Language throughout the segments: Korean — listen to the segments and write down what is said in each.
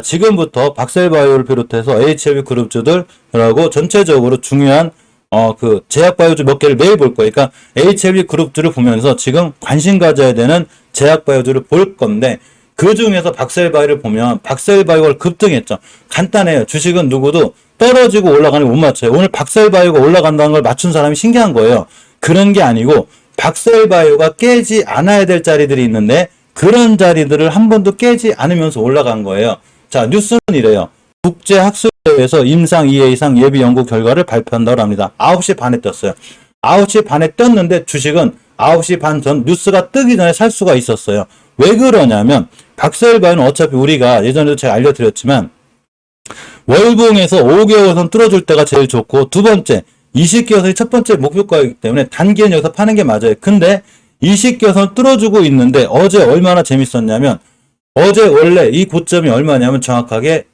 지금부터 박셀바이오를 비롯해서 HLB 그룹주들하고 전체적으로 중요한 그 제약바이오주 몇 개를 매일 볼 거예요. 그러니까 HLB 그룹주를 보면서 지금 관심 가져야 되는 제약바이오주를 볼 건데, 그 중에서 박셀바이오를 보면 박셀바이오가 급등했죠. 간단해요. 주식은 누구도 떨어지고 올라가는 거 못 맞춰요. 오늘 박셀바이오가 올라간다는 걸 맞춘 사람이 신기한 거예요. 그런 게 아니고 박셀바이오가 깨지 않아야 될 자리들이 있는데 그런 자리들을 한 번도 깨지 않으면서 올라간 거예요. 자, 뉴스는 이래요. 국제학술대회에서 임상 2회 이상 예비 연구 결과를 발표한다고 합니다. 9시 반에 떴어요. 9시 반에 떴는데 주식은 9시 반 전 뉴스가 뜨기 전에 살 수가 있었어요. 왜 그러냐면 박셀바이오는 어차피 우리가 예전에도 제가 알려드렸지만 월봉에서 5개월선 뚫어줄 때가 제일 좋고, 두 번째 20개선이 첫 번째 목표가이기 때문에 단기는 여기서 파는 게 맞아요. 근데 20개선 뚫어주고 있는데 어제 얼마나 재밌었냐면, 어제 원래 이 고점이 얼마냐면 정확하게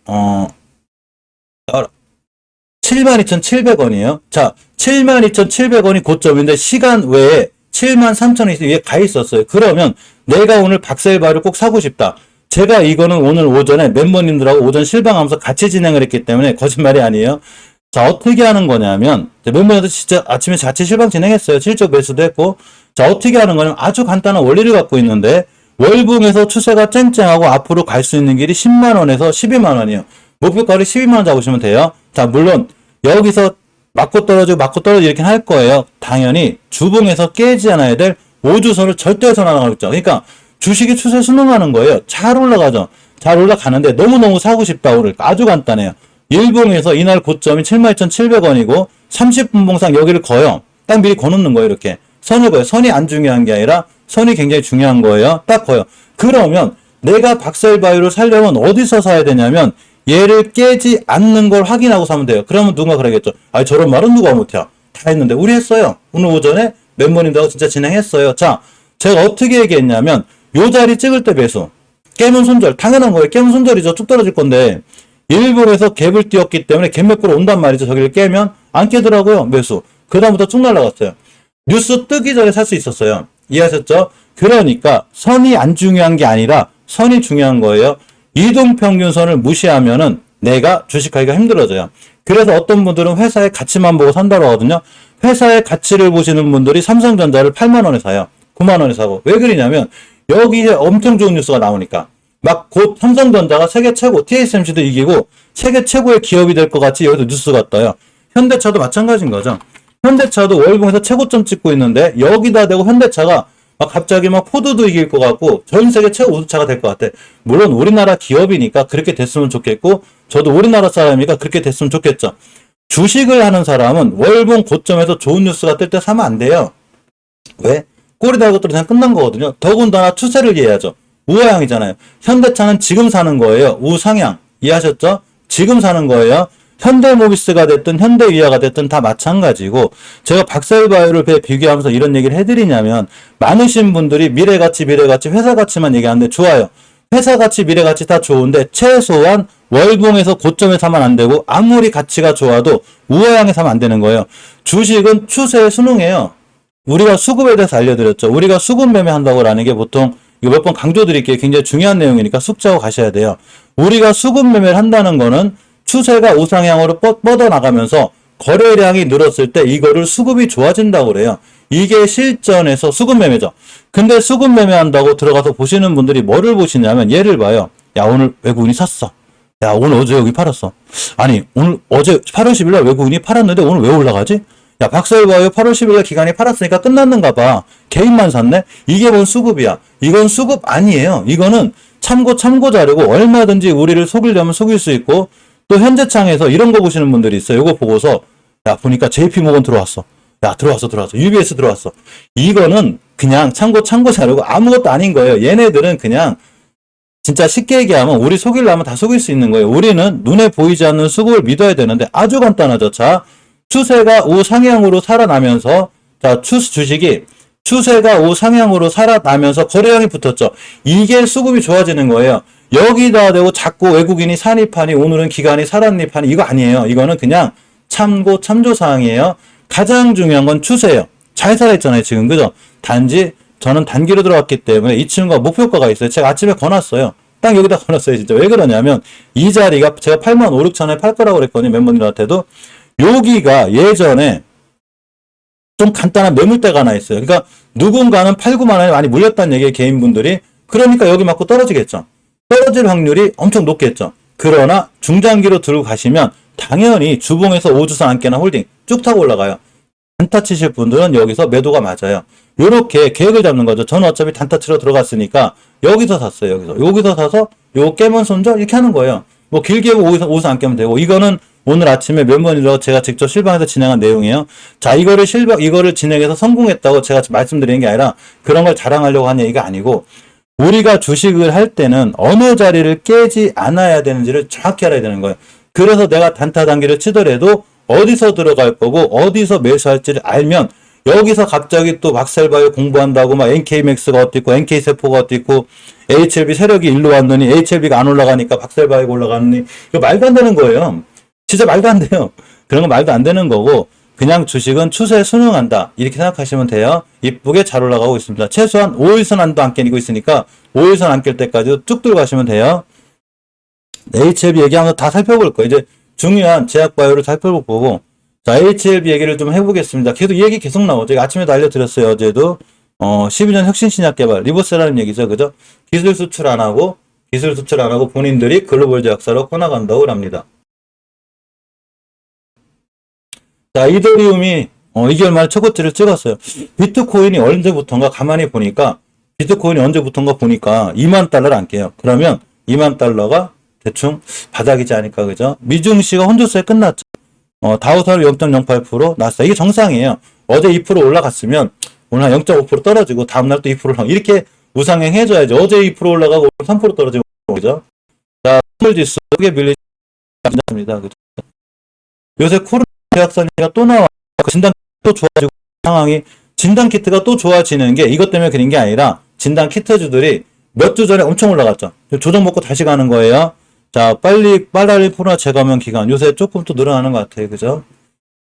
72,700원이에요. 자, 72,700원이 고점인데 시간 외에 73,000원이 위에 가 있었어요. 그러면 내가 오늘 박셀바이오를 꼭 사고 싶다. 제가 이거는 오늘 오전에 멤버님들하고 오전 실방하면서 같이 진행을 했기 때문에 거짓말이 아니에요. 자, 어떻게 하는 거냐면, 멤버님들 진짜 아침에 자체 실방 진행했어요. 실적 매수도 했고. 자, 어떻게 하는 거냐면 아주 간단한 원리를 갖고 있는데, 월봉에서 추세가 쨍쨍하고 앞으로 갈 수 있는 길이 10만원에서 12만원이에요. 목표가를 12만원 잡으시면 돼요. 자, 물론 여기서 맞고 떨어지고 이렇게 할 거예요. 당연히 주봉에서 깨지 않아야 될 5주선을 절대 선언하고 있죠. 그러니까 주식이 추세 순응하는 거예요. 잘 올라가죠. 잘 올라가는데 너무너무 사고 싶다. 오늘 아주 간단해요. 일봉에서 이날 고점이 72,700원이고 30분 봉상 여기를 거요. 딱 미리 거놓는 거예요. 이렇게 선을 거요. 선이 안 중요한 게 아니라 선이 굉장히 중요한 거예요. 딱 거요. 그러면 내가 박셀바이오를 사려면 어디서 사야 되냐면 얘를 깨지 않는 걸 확인하고 사면 돼요. 그러면 누가 그러겠죠. 아, 저런 말은 누가 못해요. 다 했는데 우리 했어요. 오늘 오전에 멤버님들하고 진짜 진행했어요. 자, 제가 어떻게 얘기했냐면 요 자리 찍을 때 매수. 깨면 손절. 당연한 거예요. 깨면 손절이죠. 쭉 떨어질 건데 일본에서 갭을 띄웠기 때문에 갭 몇 프로 온단 말이죠. 저기를 깨면 안 깨더라고요. 매수. 그 다음부터 쭉 날아갔어요. 뉴스 뜨기 전에 살 수 있었어요. 이해하셨죠? 그러니까 선이 안 중요한 게 아니라 선이 중요한 거예요. 이동평균선을 무시하면은 내가 주식하기가 힘들어져요. 그래서 어떤 분들은 회사의 가치만 보고 산다고 하거든요. 회사의 가치를 보시는 분들이 삼성전자를 8만원에 사요. 9만원에 사고. 왜 그러냐면 여기에 엄청 좋은 뉴스가 나오니까. 막 곧 삼성전자가 세계 최고, TSMC도 이기고 세계 최고의 기업이 될 것 같이 여기서 뉴스가 떠요. 현대차도 마찬가지인 거죠. 현대차도 월봉에서 최고점 찍고 있는데 여기다 대고 현대차가 막 갑자기 막 포드도 이길 것 같고 전 세계 최고 우수차가 될 것 같아. 물론 우리나라 기업이니까 그렇게 됐으면 좋겠고 저도 우리나라 사람이니까 그렇게 됐으면 좋겠죠. 주식을 하는 사람은 월봉 고점에서 좋은 뉴스가 뜰 때 사면 안 돼요. 왜? 꼬리 달고 떨어지면 끝난 거거든요. 더군다나 추세를 이해해야죠. 우하향이잖아요. 현대차는 지금 사는 거예요. 우상향. 이해하셨죠? 지금 사는 거예요. 현대모비스가 됐든 현대위아가 됐든 다 마찬가지고, 제가 박셀바이오를 비교하면서 이런 얘기를 해드리냐면 많으신 분들이 미래가치 회사 가치만 얘기하는데 좋아요. 회사 가치 미래 가치 다 좋은데 최소한 월봉에서 고점에 사면 안 되고 아무리 가치가 좋아도 우하향에 사면 안 되는 거예요. 주식은 추세에 순응해요. 우리가 수급에 대해서 알려드렸죠. 우리가 수급 매매한다고 하는 게 보통 이거 몇 번 강조드릴게요. 굉장히 중요한 내용이니까 숙지하고 가셔야 돼요. 우리가 수급 매매를 한다는 거는 추세가 우상향으로 뻗어나가면서 거래량이 늘었을 때 이거를 수급이 좋아진다고 그래요. 이게 실전에서 수급 매매죠. 근데 수급 매매한다고 들어가서 보시는 분들이 뭐를 보시냐면 얘를 봐요. 야, 오늘 외국인이 샀어. 야, 오늘 어제 여기 팔았어. 아니, 오늘 어제 8월 10일날 외국인이 팔았는데 오늘 왜 올라가지? 야, 박셀바이오 8월 10일날 기간이 팔았으니까 끝났는가 봐. 개인만 샀네? 이게 뭔 수급이야? 이건 수급 아니에요. 이거는 참고 자료고 얼마든지 우리를 속이려면 속일 수 있고, 또 현재창에서 이런 거 보시는 분들이 있어요. 이거 보고서 야, 보니까 JP모건 들어왔어. 야, 들어왔어. UBS 들어왔어. 이거는 그냥 참고 자료고 아무것도 아닌 거예요. 얘네들은 그냥 진짜 쉽게 얘기하면 우리 속이려면 다 속일 수 있는 거예요. 우리는 눈에 보이지 않는 수급을 믿어야 되는데 아주 간단하죠. 자, 추세가 우상향으로 살아나면서, 자, 주식이 추세가 우상향으로 살아나면서 거래량이 붙었죠. 이게 수급이 좋아지는 거예요. 여기다 대고 자꾸 외국인이 사니 파니 오늘은 기관이 살았니 파니 이거 아니에요. 이거는 그냥 참조사항이에요. 가장 중요한 건 추세예요. 잘 살아있잖아요 지금. 그죠? 단지 저는 단기로 들어왔기 때문에 이 친구가 목표가가 있어요. 제가 아침에 거놨어요. 딱 여기다 걸었어요. 진짜 왜 그러냐면 이 자리가 제가 8만 5, 6천에 팔 거라고 그랬거든요. 멤버님들한테도. 여기가 예전에 좀 간단한 매물대가 하나 있어요. 그러니까 누군가는 8, 9만 원에 많이 물렸다는 얘기예요. 개인분들이. 그러니까 여기 맞고 떨어지겠죠. 떨어질 확률이 엄청 높겠죠. 그러나 중장기로 들고 가시면 당연히 주봉에서 5주선 안개나 홀딩 쭉 타고 올라가요. 단타 치실 분들은 여기서 매도가 맞아요. 요렇게 계획을 잡는 거죠. 저는 어차피 단타 치러 들어갔으니까 여기서 샀어요. 여기서 사서 요 깨면 손절 이렇게 하는 거예요. 뭐 길게 보고 5선 안 깨면 되고 이거는 오늘 아침에 멤버님들하고 제가 직접 실방에서 진행한 내용이에요. 자, 이거를 진행해서 성공했다고 제가 말씀드리는 게 아니라 그런 걸 자랑하려고 하는 얘기가 아니고 우리가 주식을 할 때는 어느 자리를 깨지 않아야 되는지를 정확히 알아야 되는 거예요. 그래서 내가 단타 단기를 치더라도 어디서 들어갈 거고 어디서 매수할지를 알면 여기서 갑자기 또 박셀바이오 공부한다고 막 NK맥스가 어떻고 NK세포가 어떻고 HLB 세력이 일로 왔느니 HLB가 안 올라가니까 박셀바이오가 올라가느니 이거 말도 안 되는 거예요. 진짜 말도 안 돼요. 그런 거 말도 안 되는 거고 그냥 주식은 추세에 순응한다. 이렇게 생각하시면 돼요. 이쁘게 잘 올라가고 있습니다. 최소한 5일선 안도 안 깨고 있으니까 5일선 안 깰 때까지 쭉 들어가시면 돼요. HLB 얘기하면서 다 살펴볼 거예요. 이제 중요한 제약바이오를 살펴보고 자, HLB 얘기를 좀 해보겠습니다. 계속 이 얘기 계속 나오죠. 아침에도 알려드렸어요. 어제도 12년 혁신신약 개발 리보세라는 얘기죠. 그죠? 기술 수출 안 하고 본인들이 글로벌 제약사로 꺼나간다고 합니다. 자, 이더리움이 2개월 만에 최고치를 찍었어요. 비트코인이 언제부턴가 가만히 보니까 2만 달러를 안 깨요. 그러면 2만 달러가 대충 바닥이지 않을까, 그죠? 미증시가 혼조세에 끝났죠. 다우사를 0.08%, 나스닥. 이게 정상이에요. 어제 2% 올라갔으면 오늘 한 0.5% 떨어지고 다음날 또 2% 올라가고 이렇게 우상향 해줘야지. 어제 2% 올라가고 오늘 3% 떨어지고, 그죠? 자, 선물지수, 크게 밀리지 않습니다. 그죠? 요새 코로나 대학생이가 또 나와. 진단 또 좋아지고 상황이 진단키트가 또 좋아지는 게 이것 때문에 그런 게 아니라 진단키트주들이 몇 주 전에 엄청 올라갔죠. 조정 먹고 다시 가는 거예요. 자, 빨리 코로나 재감염 기간 요새 조금 또 늘어나는 것 같아요. 그죠?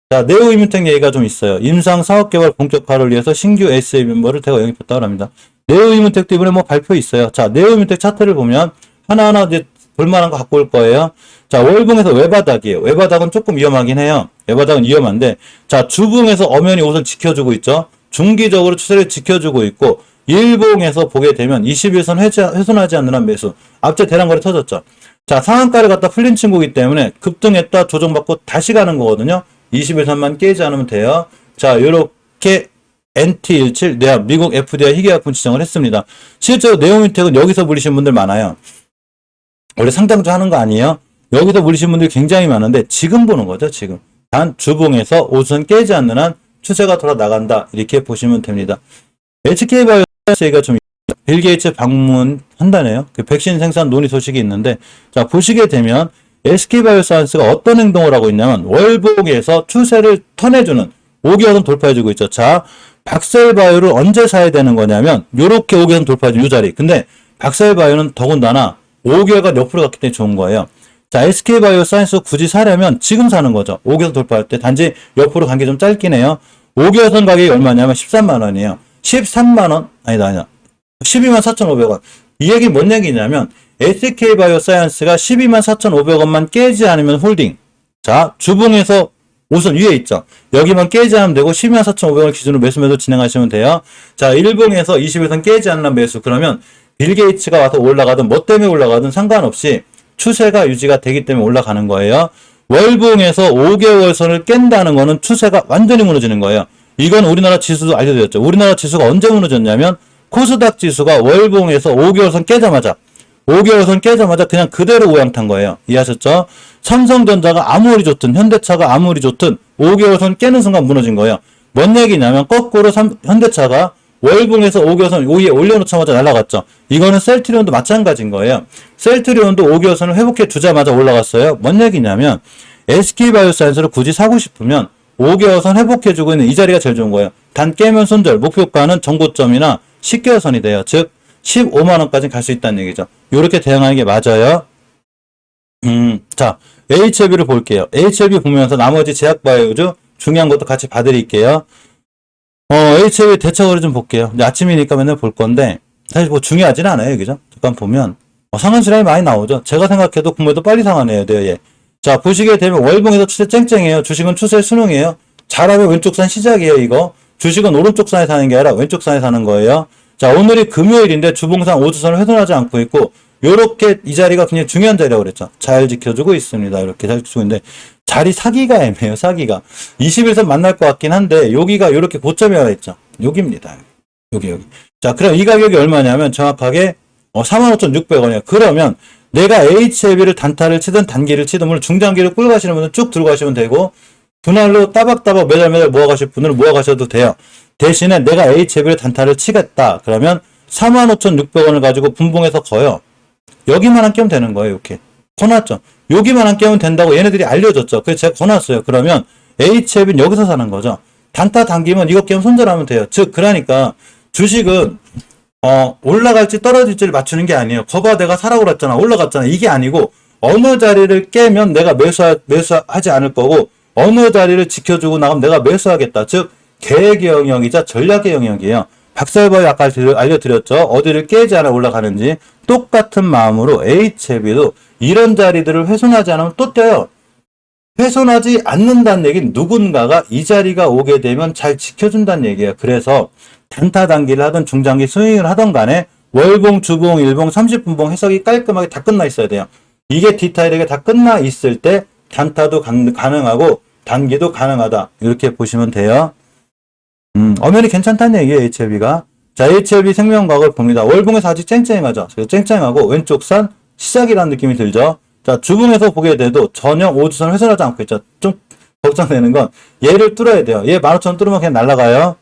자, 네오이뮤텍 얘기가 좀 있어요. 임상 사업 개발 본격화를 위해서 신규 SA 멤버를 대거 영입했다고 합니다. 네오이뮤텍도 이번에 뭐 발표 있어요. 자, 네오이뮤텍 차트를 보면 하나하나 이제 볼만한 거 갖고 올 거예요. 자, 월봉에서 외바닥이에요. 외바닥은 조금 위험하긴 해요. 외바닥은 위험한데, 자, 주봉에서 엄연히 우선 지켜주고 있죠. 중기적으로 추세를 지켜주고 있고, 일봉에서 보게 되면 21선 훼손하지 않는 한 매수. 앞제 대량거래 터졌죠. 자, 상한가를 갖다 풀린 친구이기 때문에 급등했다 조정받고 다시 가는 거거든요. 21선만 깨지 않으면 돼요. 자, 요렇게 NT17 내합 미국 FDA 희귀약품 지정을 했습니다. 실제로 네오이뮤텍은 여기서 물리신 분들 많아요. 원래 상장주 하는 거 아니에요? 여기서 물리신 분들이 굉장히 많은데 지금 보는 거죠. 지금. 단 주봉에서 우선 깨지 않는 한 추세가 돌아 나간다. 이렇게 보시면 됩니다. HK바이오사이언스가 좀 빌 게이츠 방문한다네요. 그 백신 생산 논의 소식이 있는데 자, 보시게 되면 SK바이오사이언스가 어떤 행동을 하고 있냐면 월봉에서 추세를 턴해주는 5개월선 돌파해주고 있죠. 자, 박셀바이오를 언제 사야 되는 거냐면 요렇게 5개월선 돌파해주는 이 자리. 근데 박셀바이오는 더군다나 5개월간 옆으로 갔기 때문에 좋은 거예요. 자, SK바이오사이언스 굳이 사려면 지금 사는 거죠. 5개월선 돌파할 때. 단지 옆으로 간 게 좀 짧긴 해요. 5개월선 가격이 얼마냐면 13만 원이에요. 13만 원? 아니다. 12만 4,500원. 이 얘기 뭔 얘기냐면 SK바이오사이언스가 12만 4,500원만 깨지 않으면 홀딩. 자, 주봉에서 우선 위에 있죠. 여기만 깨지 않으면 되고 12만 4,500원 기준으로 매수 진행하시면 돼요. 자, 일봉에서 21선 깨지 않는 매수. 그러면 빌 게이츠가 와서 올라가든 뭐 때문에 올라가든 상관없이 추세가 유지가 되기 때문에 올라가는 거예요. 월봉에서 5개월 선을 깬다는 거는 추세가 완전히 무너지는 거예요. 이건 우리나라 지수도 알려드렸죠. 우리나라 지수가 언제 무너졌냐면 코스닥 지수가 월봉에서 5개월 선 깨자마자 그냥 그대로 우양탄 거예요. 이해하셨죠? 삼성전자가 아무리 좋든 현대차가 아무리 좋든 5개월 선 깨는 순간 무너진 거예요. 뭔 얘기냐면 거꾸로 현대차가 월봉에서 5개월 선 위에 올려놓자마자 날아갔죠. 이거는 셀트리온도 마찬가지인 거예요. 셀트리온도 5개월 선을 회복해 주자마자 올라갔어요. 뭔 얘기냐면 SK바이오사이언스를 굳이 사고 싶으면 5개월 선 회복해주고 있는 이 자리가 제일 좋은 거예요. 단 깨면 손절, 목표가는 정고점이나 10개월 선이 돼요. 즉 15만원까지 갈 수 있다는 얘기죠. 이렇게 대응하는 게 맞아요. 자, HLB를 볼게요. HLB 보면서 나머지 제약바이오주 중요한 것도 같이 봐드릴게요. HLB 대처거리 좀 볼게요. 아침이니까 맨날 볼 건데 사실 뭐 중요하진 않아요. 그죠? 잠깐 보면 상한 시간이 많이 나오죠. 제가 생각해도 국물도 빨리 상환해야 돼요. 예. 자, 보시게 되면 월봉에서 추세 쨍쨍해요. 주식은 추세 순응이에요. 잘하면 왼쪽 산 시작이에요, 이거. 주식은 오른쪽 산에 사는 게 아니라 왼쪽 산에 사는 거예요. 자, 오늘이 금요일인데 주봉상 5주선을 훼손하지 않고 있고, 요렇게 이 자리가 굉장히 중요한 자리라고 그랬죠. 잘 지켜주고 있습니다. 이렇게 잘 지켜주고 있는데, 자리 사기가 애매해요, 사기가. 21선 만날 것 같긴 한데, 여기가 요렇게 고점이 와 있죠. 여기입니다. 여기. 자, 그럼 이 가격이 얼마냐면 정확하게 45,600원이에요. 그러면 내가 HLB를 단타를 치든 단기를 치든 물론 중장기를 끌고 가시는 분은 쭉 들고 가시면 되고 분할로 따박따박 매달 모아가실 분은 모아가셔도 돼요. 대신에 내가 HLB를 단타를 치겠다. 그러면 45,600원을 가지고 분봉해서 거요. 여기만 안 끼면 되는 거예요. 이렇게. 거놨죠. 여기만 안 끼면 된다고 얘네들이 알려줬죠. 그래서 제가 거놨어요. 그러면 HLB는 여기서 사는 거죠. 단타 당기면 이거 끼면 손절하면 돼요. 즉 그러니까 주식은 올라갈지 떨어질지를 맞추는 게 아니에요. 거봐 내가 사라고 그랬잖아. 올라갔잖아. 이게 아니고 어느 자리를 깨면 내가 매수하지 않을 거고 어느 자리를 지켜주고 나가면 내가 매수하겠다. 즉 계획의 영역이자 전략의 영역이에요. 박살바위 아까 알려드렸죠. 어디를 깨지 않아 올라가는지 똑같은 마음으로 HLB도 이런 자리들을 훼손하지 않으면 또 뛰어요. 훼손하지 않는다는 얘기는 누군가가 이 자리가 오게 되면 잘 지켜준다는 얘기예요. 그래서 단타 단기를 하든 중장기 스윙을 하든 간에 월봉, 주봉, 일봉, 30분봉 해석이 깔끔하게 다 끝나 있어야 돼요. 이게 디테일하게 다 끝나 있을 때 단타도 가능하고 단기도 가능하다. 이렇게 보시면 돼요. 엄연히 괜찮다는 얘기예요. HLB가. 자, HLB 생명과학을 봅니다. 월봉에서 아직 쨍쨍하죠. 쨍쨍하고 왼쪽 산 시작이라는 느낌이 들죠. 자, 주봉에서 보게 돼도 전혀 5주선을 훼손하지 않고 있죠. 좀 걱정되는 건 얘를 뚫어야 돼요. 얘 15,000원 뚫으면 그냥 날아가요.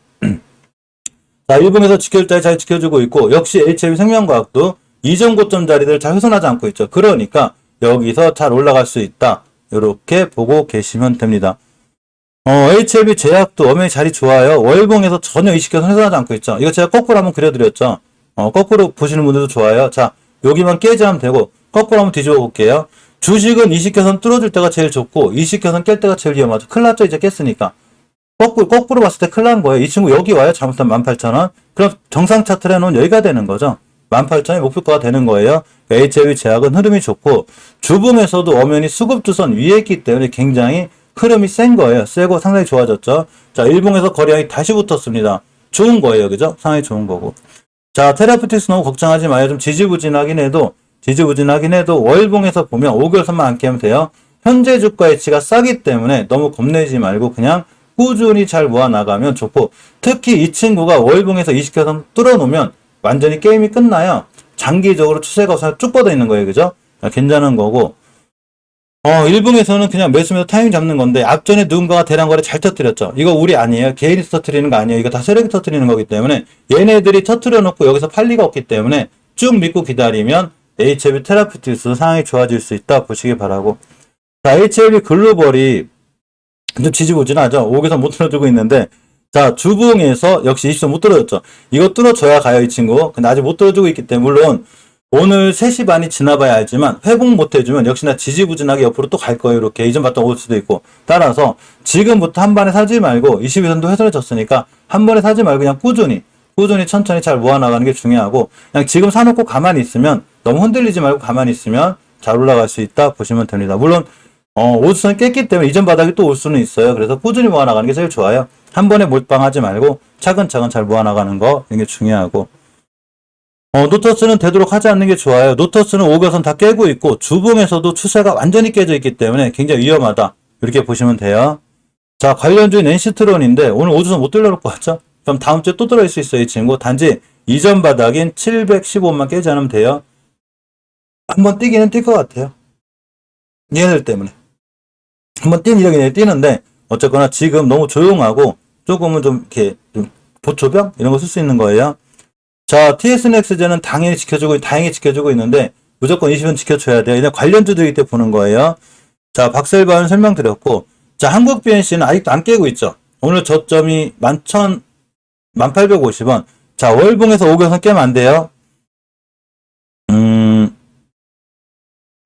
자, 일봉에서 지켜줄 자리 잘 지켜주고 있고 역시 HLB 생명과학도 이전 고점 자리들을 잘 훼손하지 않고 있죠. 그러니까 여기서 잘 올라갈 수 있다. 이렇게 보고 계시면 됩니다. HLB 제약도 엄연히 자리 좋아요. 월봉에서 전혀 이식해서 훼손하지 않고 있죠. 이거 제가 거꾸로 한번 그려드렸죠. 거꾸로 보시는 분들도 좋아요. 자, 여기만 깨지 하면 되고 거꾸로 한번 뒤집어 볼게요. 주식은 이식해선 뚫어줄 때가 제일 좋고 이식해선 깰 때가 제일 위험하죠. 큰일 났죠. 이제 깼으니까. 거꾸로 봤을 때 큰일 난 거예요. 이 친구 여기 와요. 잘못하면 18,000원. 그럼 정상 차트를 해놓은 여기가 되는 거죠. 18,000원이 목표가가 되는 거예요. HLB 제약은 흐름이 좋고 주봉에서도 엄연히 수급주선 위에 있기 때문에 굉장히 흐름이 센 거예요. 세고 상당히 좋아졌죠. 자, 일봉에서 거래량이 다시 붙었습니다. 좋은 거예요. 그죠? 상당히 좋은 거고. 자, 테라피틱스 너무 걱정하지 마요. 좀 지지부진하긴 해도 월봉에서 보면 5개월선만 안 깨면 돼요. 현재 주가 가치가 싸기 때문에 너무 겁내지 말고 그냥 꾸준히 잘 모아나가면 좋고 특히 이 친구가 월봉에서 20개선 뚫어놓으면 완전히 게임이 끝나요. 장기적으로 추세가 쭉 뻗어 있는 거예요. 그죠? 괜찮은 거고 일봉에서는 그냥 매수면서 타이밍 잡는 건데 앞전에 누군가가 대량 거래 잘 터뜨렸죠. 이거 우리 아니에요. 개인이 터뜨리는 거 아니에요. 이거 다 세력이 터뜨리는 거기 때문에 얘네들이 터뜨려 놓고 여기서 팔 리가 없기 때문에 쭉 믿고 기다리면 HLB 테라피틱스 상황이 좋아질 수 있다 보시기 바라고. 자, HLB 글로벌이 좀 지지부진하죠. 5개선 못 뚫어주고 있는데 자, 주봉에서 역시 20선 못 뚫어줬죠. 이거 뚫어줘야 가요, 이 친구. 근데 아직 못 뚫어주고 있기 때문에 물론 오늘 3시 반이 지나봐야 알지만 회복 못해주면 역시나 지지부진하게 옆으로 또 갈 거예요. 이렇게 이전 봤다 올 수도 있고. 따라서 지금부터 한 번에 사지 말고 22선도 훼손해졌으니까 한 번에 사지 말고 그냥 꾸준히 천천히 잘 모아나가는 게 중요하고 그냥 지금 사놓고 가만히 있으면 너무 흔들리지 말고 가만히 있으면 잘 올라갈 수 있다 보시면 됩니다. 물론 5주선 깼기 때문에 이전 바닥이 또 올 수는 있어요. 그래서 꾸준히 모아나가는 게 제일 좋아요. 한 번에 몰빵하지 말고 차근차근 잘 모아나가는 거 이게 중요하고 노터스는 되도록 하지 않는 게 좋아요. 노터스는 5개선 다 깨고 있고 주봉에서도 추세가 완전히 깨져 있기 때문에 굉장히 위험하다. 이렇게 보시면 돼요. 자, 관련주인 NC트론인데 오늘 5주선 못 들려놓을 것 같죠? 그럼 다음 주에 또 들어올 수 있어요. 이 친구. 단지 이전 바닥인 715만 깨지 않으면 돼요. 한번 뛰기는 뛸 것 같아요. 얘네들 때문에. 한번 뛰긴 뛰는데 어쨌거나 지금 너무 조용하고 조금은 좀 이렇게 좀 보초병 이런 거 쓸 수 있는 거예요. 자, TS넥스제는 다행히 지켜주고 있는데 무조건 20은 지켜줘야 돼요. 이제 관련주들이기 때문에 보는 거예요. 자, 박셀바는 설명드렸고 자, 한국 BNC는 아직도 안 깨고 있죠. 오늘 저점이 11,850원. 자, 월봉에서 5개선 깨면 안 돼요.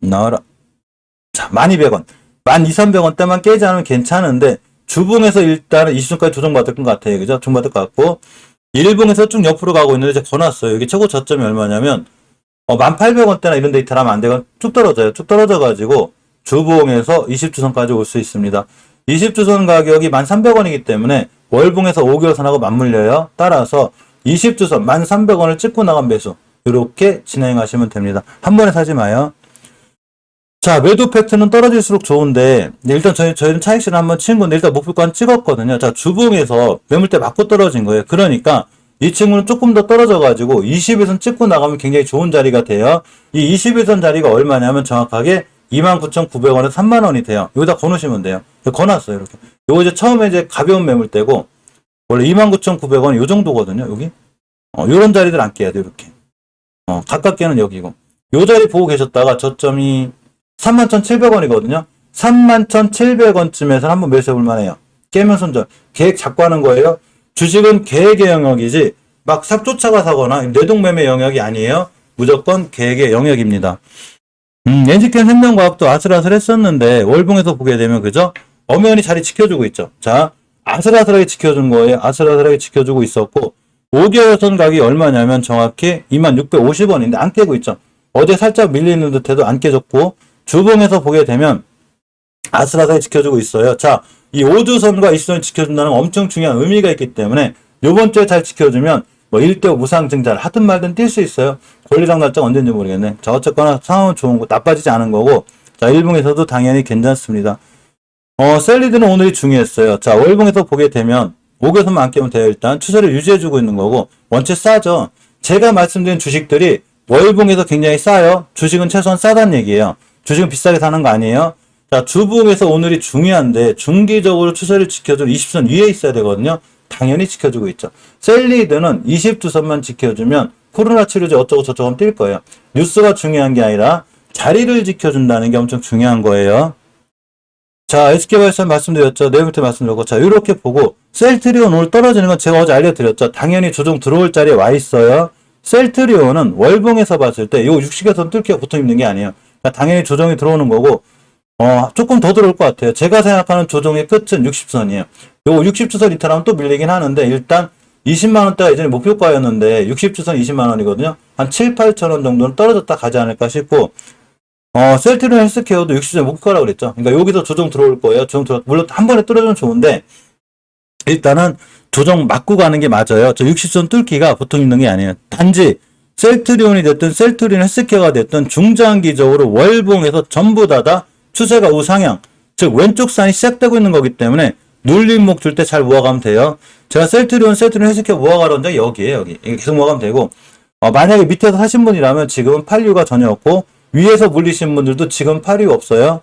나와라. 자, 1200원. 12,300원 대만 깨지 않으면 괜찮은데 주봉에서 일단은 20선까지 조정받을 것 같아요. 그죠? 조정받을 것 같고 일봉에서 쭉 옆으로 가고 있는데 제가 거놨어요. 여기 최고 저점이 얼마냐면 1800원대나 이런 데이터 하면 안 되고 쭉 떨어져요. 쭉 떨어져가지고 주봉에서 20주선까지 올 수 있습니다. 20주선 가격이 1300원이기 때문에 월봉에서 5개월선하고 맞물려요. 따라서 20주선 1300원을 찍고 나간 매수 이렇게 진행하시면 됩니다. 한 번에 사지 마요. 자, 매도 패턴은 떨어질수록 좋은데 일단 저희는 차익실을 한번 친 건데 일단 목표가는 찍었거든요. 자, 주봉에서 매물대 맞고 떨어진 거예요. 그러니까 이 친구는 조금 더 떨어져가지고 20일선 찍고 나가면 굉장히 좋은 자리가 돼요. 이 20일선 자리가 얼마냐면 정확하게 29,900원에서 3만원이 돼요. 여기다 거놓으시면 돼요. 거놨어요, 이렇게. 요거 이제 처음에 이제 가벼운 매물대고, 원래 29,900원이 요 정도거든요, 여기. 요런 자리들 안 깨야 돼요, 이렇게. 가깝게는 여기고. 요 자리 보고 계셨다가 저점이 31,700원이거든요. 31,700원쯤에서 한번 매수해 볼 만해요. 깨면 손절. 계획 잡고 하는 거예요. 주식은 계획의 영역이지, 막 싹 쫓아가 사거나 뇌동매매 영역이 아니에요. 무조건 계획의 영역입니다. NGK 생명과학도 아슬아슬했었는데 월봉에서 보게 되면 그죠? 엄연히 자리 지켜주고 있죠. 자, 아슬아슬하게 지켜준 거예요. 아슬아슬하게 지켜주고 있었고 5개월선 가격이 얼마냐면 정확히 2650원인데 안 깨고 있죠. 어제 살짝 밀리는 듯해도 안 깨졌고 주봉에서 보게 되면 아슬아슬하게 지켜주고 있어요. 자, 이 5주선과 20선을 지켜준다는 엄청 중요한 의미가 있기 때문에 요번 주에 잘 지켜주면 뭐 1대5 무상증자를 하든 말든 뛸 수 있어요. 권리당 날짜가 언제인지 모르겠네. 자, 어쨌거나 상황은 좋은 거, 나빠지지 않은 거고, 자, 일봉에서도 당연히 괜찮습니다. 셀리드는 오늘이 중요했어요. 자, 월봉에서 보게 되면, 5개선만 안 깨면 돼요. 일단 추세를 유지해주고 있는 거고, 원체 싸죠. 제가 말씀드린 주식들이 월봉에서 굉장히 싸요. 주식은 최소한 싸다는 얘기예요. 주식은 비싸게 사는 거 아니에요. 자, 주봉에서 오늘이 중요한데, 중기적으로 추세를 지켜줄 20선 위에 있어야 되거든요. 당연히 지켜주고 있죠. 셀리드는 20주선만 지켜주면 코로나 치료제 어쩌고 저쩌고 하면 뛸 거예요. 뉴스가 중요한 게 아니라 자리를 지켜준다는 게 엄청 중요한 거예요. 자, SK바이오선 말씀드렸죠. 내일부터 말씀드렸고, 자, 이렇게 보고 셀트리온 오늘 떨어지는 건 제가 어제 알려드렸죠. 당연히 조정 들어올 자리에 와 있어요. 셀트리온은 월봉에서 봤을 때 요 60에선 뚫기가 붙어 있는 게 아니에요. 그러니까 당연히 조정이 들어오는 거고 조금 더 들어올 것 같아요. 제가 생각하는 조정의 끝은 60선이에요. 요거 60주선 이탈하면 또 밀리긴 하는데 일단 20만원대가 예전에 목표가였는데 60주선 20만원이거든요. 한 7, 8천원 정도는 떨어졌다 가지 않을까 싶고 셀트리온 헬스케어도 60주선 목표가라고 그랬죠. 그러니까 여기서 조정 들어올 거예요. 물론 한 번에 떨어지면 좋은데 일단은 조정 맞고 가는 게 맞아요. 저 60선 뚫기가 보통 있는 게 아니에요. 단지 셀트리온이 됐든 셀트리온 헬스케어가 됐든 중장기적으로 월봉에서 전부 다 추세가 우상향, 즉 왼쪽 산이 시작되고 있는 거기 때문에 눌림목 줄 때 잘 모아가면 돼요. 제가 셀트리온 헬스케어 모아가라는 적이 여기에요. 여기 계속 모아가면 되고 만약에 밑에서 사신 분이라면 지금은 팔류가 전혀 없고 위에서 물리신 분들도 지금 팔류 없어요.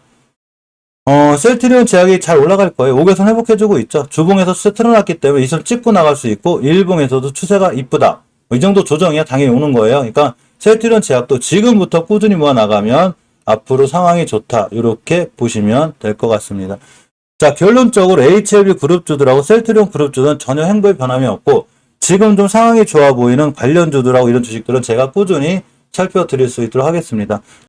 셀트리온 제약이 잘 올라갈 거예요. 5개선 회복해주고 있죠. 주봉에서 추세 틀어놨기 때문에 이 선 찍고 나갈 수 있고 일봉에서도 추세가 이쁘다. 이 정도 조정이야 당연히 오는 거예요. 그러니까 셀트리온 제약도 지금부터 꾸준히 모아 나가면 앞으로 상황이 좋다. 이렇게 보시면 될 것 같습니다. 자, 결론적으로 HLB 그룹주들하고 셀트리온 그룹주들은 전혀 행보에 변함이 없고 지금 좀 상황이 좋아 보이는 관련주들하고 이런 주식들은 제가 꾸준히 살펴드릴 수 있도록 하겠습니다.